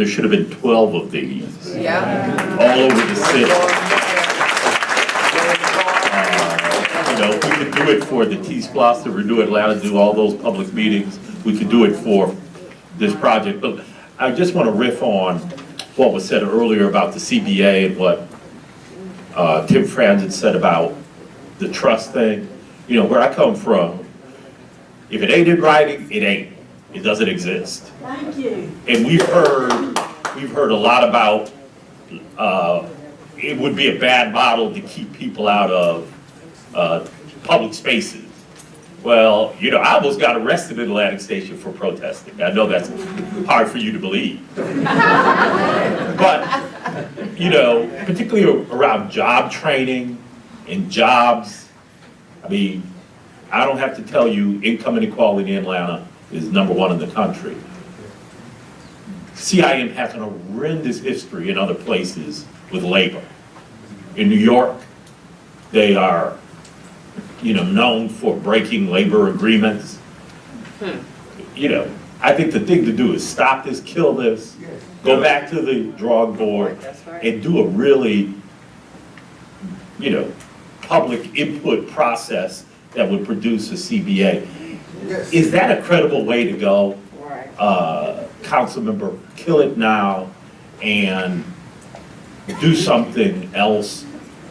there should have been 12 of these. Yeah. All over the city. We could do it for the T-Splosh, to renew Atlanta, do all those public meetings. We could do it for this project. But I just want to riff on what was said earlier about the CBA and what Tim Franzen said about the trust thing. Where I come from, if it ain't in writing, it ain't. It doesn't exist. Thank you. And we've heard a lot about it would be a bad model to keep people out of public spaces. Well, I almost got arrested at Atlantic Station for protesting. I know that's hard for you to believe. But, particularly around job training and jobs, I mean, I don't have to tell you income inequality in Atlanta is #1 in the country. CIM has an horrendous history in other places with labor. In New York, they are known for breaking labor agreements. I think the thing to do is stop this, kill this, go back to the drawing board, and do a really, public input process that would produce a CBA. Is that a credible way to go? Council member, kill it now and do something else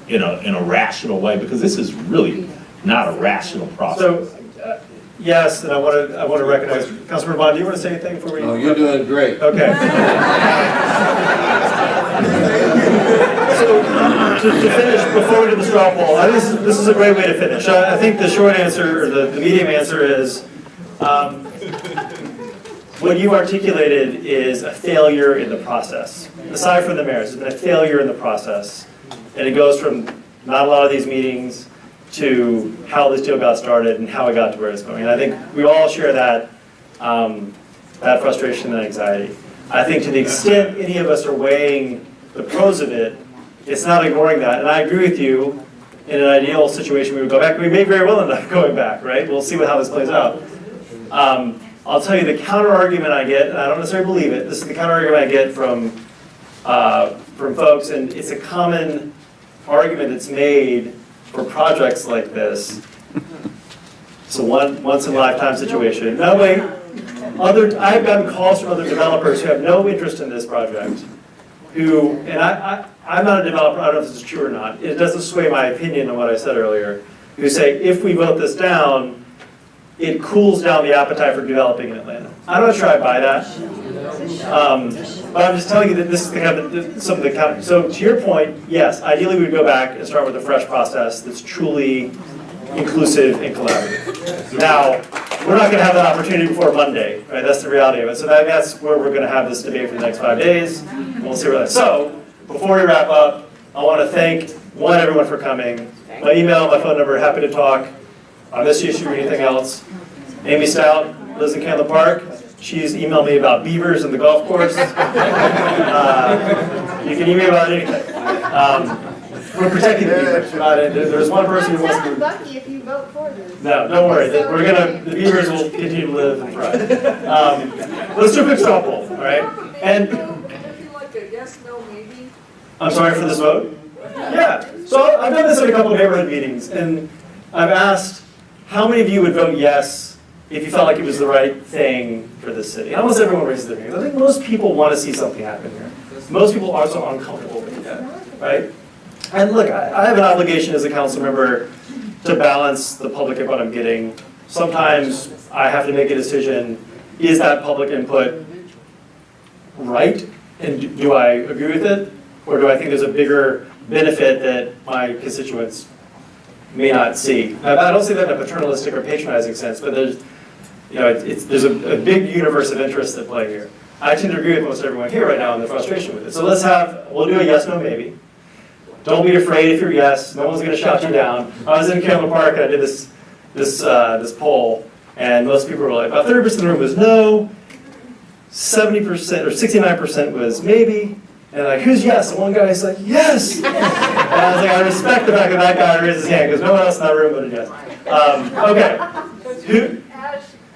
in a rational way, because this is really not a rational process. So, yes, and I want to recognize Councilmember Bond. Do you want to say anything before we? Oh, you're doing great. Okay. So to finish, before we do the straw poll, I think this is a great way to finish. I think the short answer, or the medium answer is, what you articulated is a failure in the process. Aside from the merits, it's been a failure in the process. And it goes from not a lot of these meetings to how this deal got started and how it got to where it's going. And I think we all share that, that frustration and anxiety. I think to the extent any of us are weighing the pros of it, it's not ignoring that. And I agree with you, in an ideal situation we would go back. We may very well end up going back, right? We'll see how this plays out. I'll tell you the counter argument I get, and I don't necessarily believe it, this is the counter argument I get from folks, and it's a common argument that's made for projects like this. It's a once in a lifetime situation. No, wait, I've gotten calls from other developers who have no interest in this project, and I'm not a developer, I don't know if this is true or not, it doesn't sway my opinion on what I said earlier, who say if we vote this down, it cools down the appetite for developing in Atlanta. I'm not sure I buy that. But I'm just telling you that this is kind of some of the counter. So to your point, yes, ideally we'd go back and start with a fresh process that's truly inclusive and collaborative. Now, we're not going to have that opportunity before Monday, right? That's the reality of it. So that's where we're going to have this debate for the next 5 days. We'll see where that. So before we wrap up, I want to thank everyone for coming. My email, my phone number, happy to talk on this issue or anything else. Amy Stout lives in Candler Park. She's emailed me about beavers and the golf course. You can email about anything. We're protecting the beavers. There's one person who wants to. Lucky if you vote for this. No, don't worry. The beavers will continue to live and thrive. Let's do a quick straw poll, all right? And Like a yes, no, maybe? I'm sorry for this vote. Yeah. So I've done this at a couple of neighborhood meetings, and I've asked how many of you would vote yes if you felt like it was the right thing for the city. Almost everyone raises their hand. I think most people want to see something happen here. Most people aren't so uncomfortable with that, right? And look, I have an obligation as a council member to balance the public input I'm getting. Sometimes I have to make a decision, is that public input right? And do I agree with it? Or do I think there's a bigger benefit that my constituents may not see? Now, I don't say that in a paternalistic or patronizing sense, but there's a big universe of interests at play here. I tend to agree with most everyone here right now in the frustration with it. So we'll do a yes, no, maybe. Don't be afraid if you're yes. No one's going to shout you down. I was in Candler Park and I did this poll, and most people were like, about 30% of the room was no, 70% or 69% was maybe, and like, who's yes? And one guy's like, yes! And I was like, I respect the fact that that guy raised his hand because no one else in that room voted yes. Okay.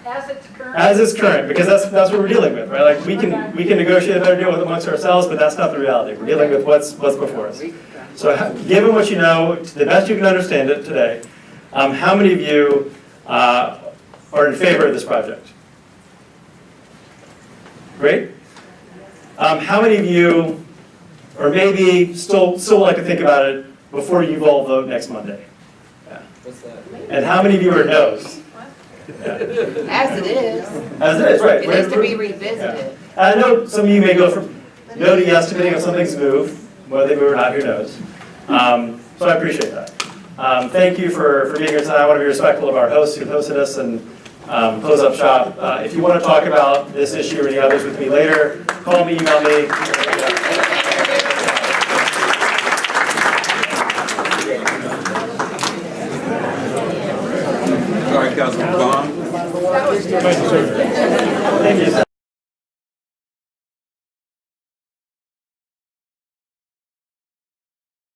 As it's current? As is current, because that's what we're dealing with, right? Like, we can negotiate a better deal with amongst ourselves, but that's not the reality. We're dealing with what's before us. So given what you know, to the best you can understand it today, how many of you are in favor of this project? Great. How many of you, or maybe still like to think about it before you all vote next Monday? Yeah. And how many of you are no's? Yeah. As it is. As it is, right. It needs to be revisited. I know some of you may go from no to yes, depending on some things move, whether they move or not, who knows. So I appreciate that. Thank you for being here tonight. I want to be respectful of our hosts who hosted us and close up shop. If you want to talk about this issue or any others with me later, call me, email me. Sorry, Councilman Vaughn. Thank you.